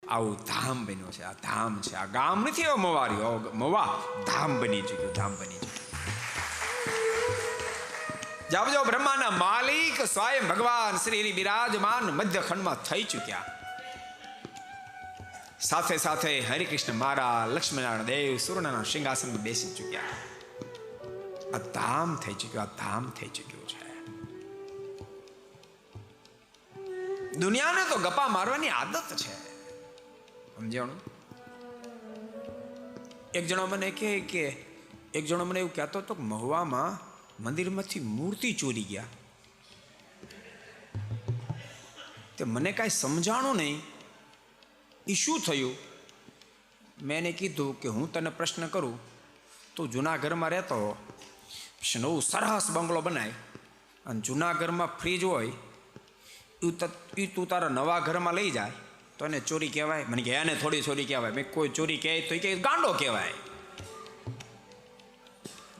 આવું ધામ બન્યું છે. આ ધામ છે, આ ગામ નથી. એવો મવારી મવા ધામ બની ચૂક્યું, ધામ બની ચૂક્યું. જાવજો બ્રહ્માના માલિક સ્વયં ભગવાન શ્રી બિરાજમાન મધ્યખંડમાં થઈ ચૂક્યા. સાથે સાથે હરિકૃષ્ણ મહારાજ, લક્ષ્મીનારાયણ દેવ સૂર્યના સિંહાસનમાં બેસી ચૂક્યા. આ ધામ થઈ ચૂક્યું, આ ધામ થઈ ચૂક્યું છે. દુનિયાને તો ગપ્પા મારવાની આદત છે, સમજાણું? એક જણો મને કે એક જણો મને એવું કહેતો હતો કે મહુવામાં મંદિરમાંથી મૂર્તિ ચોરી ગયા. તે મને કાંઈ સમજાણું નહીં, એ શું થયું? મેં એને કીધું કે હું તને પ્રશ્ન કરું, તું જૂના ઘરમાં રહેતો, નવું સરસ બંગલો બનાય અને જૂના ઘરમાં ફ્રીજ હોય, એ તું તારા નવા ઘરમાં લઈ જાય તો એને ચોરી કહેવાય? મને કે એને થોડી ચોરી કહેવાય. મેં કોઈ ચોરી કહે તો એ કે ગાંડો કહેવાય.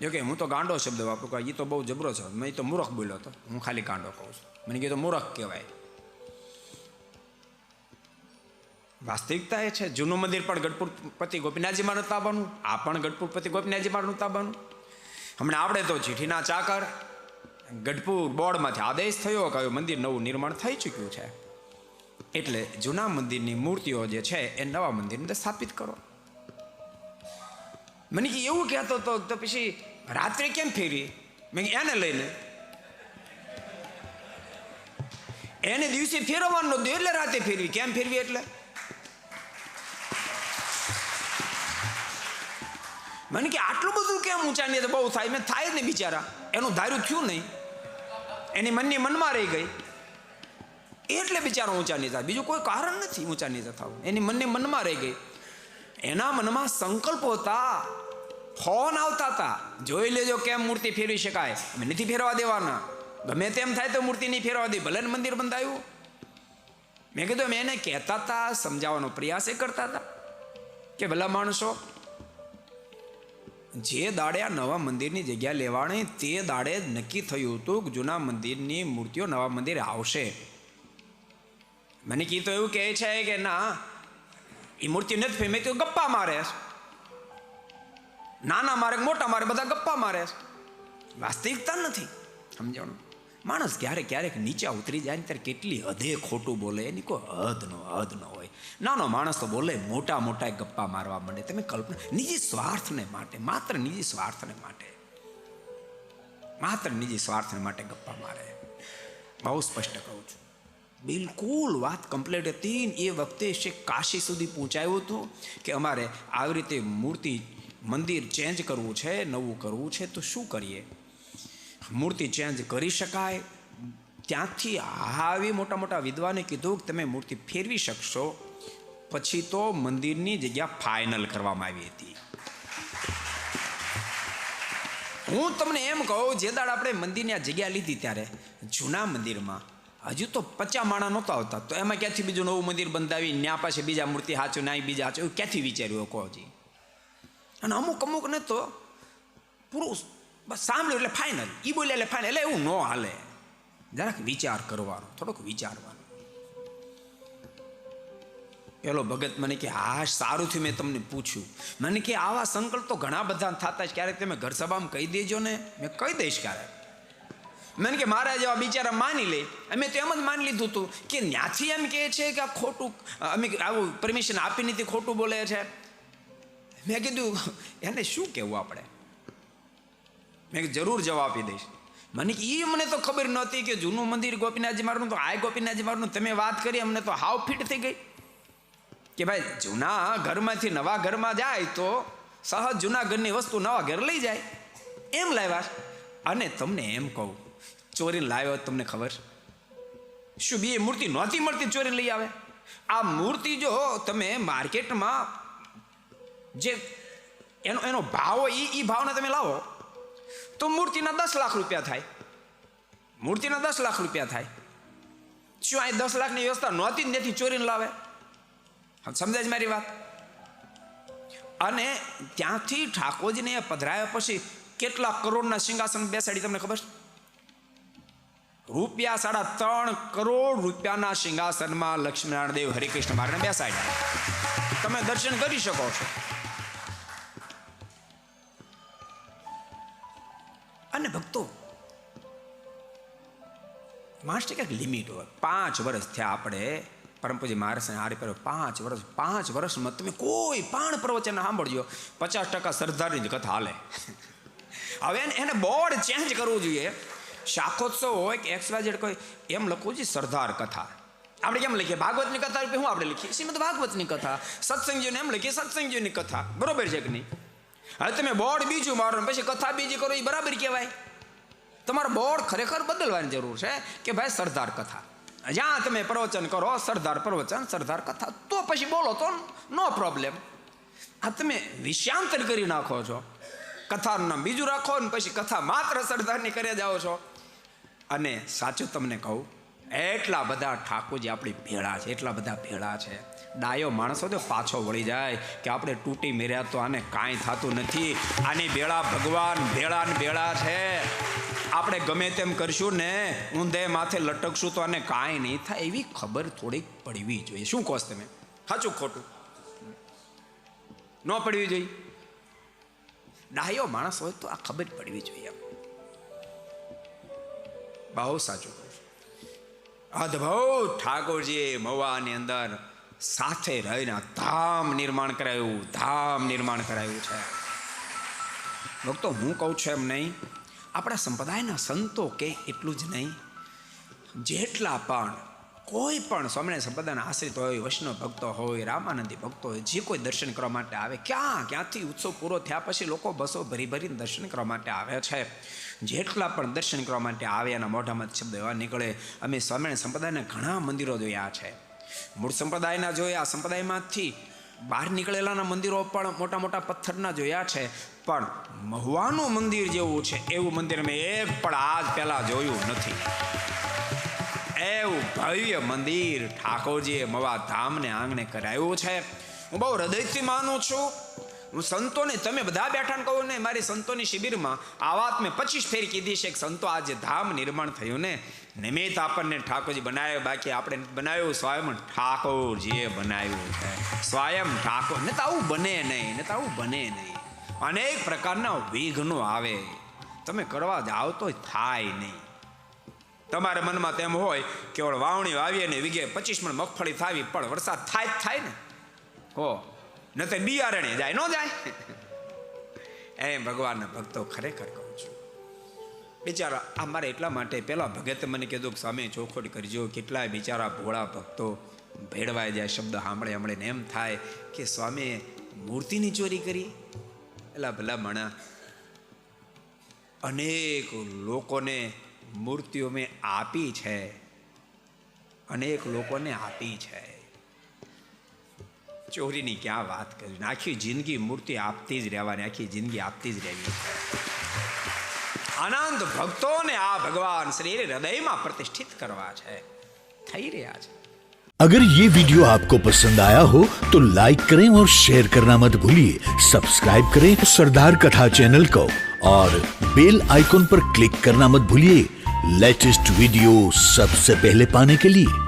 જો કે હું તો ગાંડો શબ્દ વાપરું, એ તો બહુ જબરો છે. મેં તો મૂર્ખ બોલ્યો હતો, હું ખાલી ગાંડો કહું છું. મને કીધું મૂર્ખ કહેવાય. વાસ્તવિકતા એ છે, જૂનું મંદિર પણ ગઢપુરપતિ ગોપીનાથજીમાં નહોતું આવવાનું, આ પણ ગઢપુરપતિ ગોપીનાથજીમાં નહોતું આવવાનું. હમણાં આપણે તો ચીઠીના ચાકર ગઢપુર બોર્ડમાંથી આદેશ થયો કે મંદિર નવું નિર્માણ થઈ ચૂક્યું છે, એટલે જૂના મંદિરની મૂર્તિઓ જે છે એ નવા મંદિરની સ્થાપિત કરો. મને કે એવું કહેતો હતો તો પછી રાત્રે કેમ ફેરવી? મેં એને લઈને એને દિવસે ફેરવવાનું નતું એટલે રાતે ફેરવી. કેમ ફેરવી? એટલે મને કે આટલું બધું કેમ ઊંચા નહીં? બહુ થાય. મેં થાય જ ને બિચારા, એનું ધાર્યું થયું નહીં, એની મનની મનમાં રહી ગઈ એટલે બિચારો ઊંચા નીચા. બીજું કોઈ કારણ નથી ઊંચા નીચા થવું, એની મનની મનમાં રહી ગઈ. એના મનમાં સંકલ્પો હતા, ફોન આવતા હતા, જોઈ લેજો કેમ મૂર્તિ ફેરવી શકાય, અમે નથી ફેરવા દેવાના, ગમે તેમ થાય તો મૂર્તિ નહીં ફેરવા દે, ભલે મંદિર બંધાયું. મેં કીધું અમે એને કહેતા હતા, સમજાવવાનો પ્રયાસ એ કરતા હતા કે ભલા માણસો, જે દાડે આ નવા મંદિરની જગ્યા લેવાની તે દાડે જ નક્કી થયું હતું કે જૂના મંદિરની મૂર્તિઓ નવા મંદિરે આવશે. મને કીધું એવું કહે છે કે ના એ મૂર્તિ નથી, મેં તો ગપ્પા મારે, નાના મારે મોટા મારે બધા ગપ્પા મારે, વાસ્તવિકતા નથી. સમજાણું? માણસ ક્યારેક નીચે ઉતરી જાય ને ત્યારે કેટલી હદે ખોટું બોલે, એની કોઈ હદ ન હોય. નાનો માણસ તો બોલે, મોટા ગપ્પા મારવા માંડે. તમે કલ્પના, નિજી સ્વાર્થને માટે, માત્ર નિજી સ્વાર્થને માટે ગપ્પા મારે. બહુ સ્પષ્ટ કહું છું, બિલકુલ વાત કમ્પ્લીટ હતી. એ વખતે કાશી સુધી પહોંચાયું હતું કે અમારે આવી રીતે મૂર્તિ મંદિર ચેન્જ કરવું છે, નવું કરવું છે, તો શું કરીએ? મૂર્તિ ચેન્જ કરી શકાય? ત્યાંથી આવી મોટા વિદ્વાને કીધું કે તમે મૂર્તિ ફેરવી શકશો. પછી તો મંદિરની જગ્યા ફાઇનલ કરવામાં આવી હતી. હું તમને એમ કહું, જે દાડ આપણે મંદિરની આ જગ્યા લીધી ત્યારે જૂના મંદિરમાં હજુ તો 50 માણા નહોતા આવતા, તો એમાં ક્યાંથી બીજું નવું મંદિર બંધાવી, ન્યા પાસે બીજા મૂર્તિ હાચું, ના બીજા હાચું, એવું ક્યાંથી વિચાર્યું કહો જી? અને અમુકને તો પૂરું બસ સાંભળ્યું એટલે ફાઇનલ, એ બોલ્યા એટલે ફાઇનલ. એટલે એવું ન હાલે. જરાક વિચાર કરવાનો, થોડોક વિચારવાનો. પેલો ભગત મને કે હા સારું થયું મેં તમને પૂછ્યું. મને કે આવા સંકલ્પ તો ઘણા બધા થતા છે, ક્યારેક તમે ઘર સભામાં કહી દેજો ને. મેં કહી દઈશ ક્યારેક. મને કે મારા જેવા બિચારા માની લે. અમે તો એમ જ માની લીધું હતું કે ત્યાંથી એમ કહે છે કે આ ખોટું, અમે આવું પરમિશન આપી નથી, ખોટું બોલે છે. મેં કીધું એને શું કહેવું આપણે? મેં જરૂર જવાબ આપી દઈશ. મને મને તો ખબર નહોતી કે જૂનું મંદિર ગોપીનાથજી મારું, તો આ ગોપીનાથજી મારું તમે વાત કરી, અમને તો હાવ ફિટ થઈ ગઈ કે ભાઈ જૂના ઘરમાંથી નવા ઘરમાં જાય તો સહજ જૂના ઘરની વસ્તુ નવા ઘર લઈ જાય, એમ લાવ્યા. અને તમને એમ કહું, ચોરીને લાવ્યો તમને ખબર શું? બી મૂર્તિ નહોતી મળતી, ચોરીને લઈ આવે. આ મૂર્તિ જો તમે માર્કેટમાં જે એનો ભાવ હોય એ ભાવના તમે લાવો તો મૂર્તિના 10 લાખ રૂપિયા થાય. મૂર્તિના 10 લાખ રૂપિયા થાય. શું આ 10 લાખની વ્યવસ્થા નહોતી જ નથી, ચોરીને લાવે? સમજાય છે મારી વાત? અને ત્યાંથી ઠાકોરજીને પધરાયા પછી કેટલા કરોડના સિંહાસન બેસાડી તમને ખબર? રૂપિયા 3.5 કરોડ રૂપિયાના સિંહાસનમાં લક્ષ્મીનારાયણ દેવ હરિકૃષ્ણ મહારાજને બેસાડ્યા. તમે દર્શન કરી શકો છો. અને ભક્તો, માસ્ટર કંઈક લિમિટ હોય. 5 વર્ષ થયા આપણે પરમ પૂજ્ય મહારાજને હારી પર 5 વર્ષમાં તમે કોઈ પણ પ્રવચન સાંભળજો, 50% સરદારની જ કથા હાલે. હવે એને બોર્ડ ચેન્જ કરવું જોઈએ. શાખોત્સવ હોય કે XYZ કોઈ એમ લખવું છે સરદાર કથા. આપણે કેમ લખીએ ભાગવતની કથા રૂપે શું આપણે લખીએ શ્રીમદ ભાગવતની કથા. સત્સંગજીને એમ લખીએ સત્સંગજીની કથા. બરોબર છે કે નહીં? હવે તમે બોર્ડ બીજું મારો પછી કથા બીજી કરો એ બરાબર કહેવાય? તમારે બોર્ડ ખરેખર બદલવાની જરૂર છે કે ભાઈ સરદાર કથા. જ્યાં તમે પ્રવચન કરો સરદાર પ્રવચન સરદાર કથા, તો પછી બોલો તો નો પ્રોબ્લેમ. આ તમે વિષયાંતર કરી નાખો છો, કથાનું નામ બીજું રાખો ને પછી કથા માત્ર સરદારની કરે જાઓ છો. અને સાચું તમને કહું, એટલા બધા ઠાકોરજી આપણી ભેળા છે, એટલા બધા ભેળા છે. ડાયો માણસો તો પાછો વળી જાય કે આપણે તૂટી મેર્યા તો આને કાંઈ થતું નથી, આની ભેળા ભગવાન ભેળા ને ભેળા છે. આપણે ગમે તેમ કરશું ને ઊંધે માથે લટકશું તો આને કાંઈ નહીં થાય, એવી ખબર થોડીક પડવી જોઈએ. શું કહો તમે? સાચું ખોટું? ન પડવી જોઈએ? ડાયો માણસ હોય તો આ ખબર પડવી જોઈએ. બહુ સાચું કહું છું. અદ્ભુત ઠાકોરજીએ મહુવાની અંદર સાથે રહીને ધામ નિર્માણ કરાયું છે. ભક્તો, હું કહું છું એમ નહીં, આપણા સંપ્રદાયના સંતો કે એટલું જ નહીં, જેટલા પણ કોઈ પણ સ્વામિનારાયણ સંપ્રદાયના આશ્રિત હોય, વૈષ્ણવ ભક્તો હોય, રામાનંદી ભક્તો હોય, જે કોઈ દર્શન કરવા માટે આવે, ક્યાંથી ઉત્સવ પૂરો થયા પછી લોકો બસો ભરીને દર્શન કરવા માટે આવે છે. જેટલા પણ દર્શન કરવા માટે આવે એના મોઢામાં શબ્દ એવા નીકળે. અમે સ્વામિનારાયણ સંપ્રદાયના ઘણા મંદિરો જોયા છે, મૂળ સંપ્રદાયના જોયા, સંપ્રદાયમાંથી બહાર નીકળેલાના મંદિરો પણ મોટા મોટા પથ્થરના જોયા છે. પણ મહુવાનું મંદિર જેવું છે એવું મંદિર મેં એક પણ આજ પહેલા જોયું નથી. એવું ભવ્ય મંદિર ઠાકોરજીએ મવા ધામને આંગણે કરાયું છે. હું બહુ હૃદયથી માનું છું. હું સંતોને, તમે બધા બેઠા ને કહું ને, મારી સંતોની શિબિરમાં આ વાત મેં 25 ફેર કીધી છે કે સંતો આજે ધામ નિર્માણ થયું ને નિમિત્ત આપણને ઠાકોરજી બનાવ્યો, બાકી આપણે બનાવ્યું સ્વયં ઠાકોરજીએ બનાવ્યું છે. સ્વયં ઠાકોર. ને તો આવું બને નહીં. અનેક પ્રકારના વિઘ્નો આવે, તમે કરવા જાઓ તો થાય નહીં. તમારા મનમાં તેમ હોય કે વાવણી વાવીએ ને વીઘે 25 મણ મગફળી થાવી, પણ વરસાદ થાય ને હો, ન તો બિયારણે જાય ન જાય. એમ ભગવાનના ભક્તો ખરેખર કહું છું, બિચારા આ મારે એટલા માટે પેલા ભગતે મને કીધું કે સામે ચોખવટ કરજો. કેટલાય બિચારા ભોળા ભક્તો ભેળવાઈ જાય, શબ્દ સાંભળે ને એમ થાય કે સ્વામીએ મૂર્તિની ચોરી કરી. એલા ભલા મણા, અનેક લોકોને મૂર્તિઓ મેં આપી છે, અનેક લોકોને આપી છે. ચોરીની ક્યાં વાત કરી? આખી જિંદગી મૂર્તિ આપતી જ રહેવાની, આખી જિંદગી આપતી જ રહેવી. અનંત ભક્તોને આ ભગવાન શ્રી હૃદયમાં પ્રતિષ્ઠિત કરવા છે, થઈ રહ્યા છે. अगर ये वीडियो आपको पसंद आया हो तो लाइक करें और शेयर करना मत भूलिए. सब्सक्राइब करें सरदार कथा चैनल को और बेल आइकॉन पर क्लिक करना मत भूलिए लेटेस्ट वीडियो सबसे पहले पाने के लिए.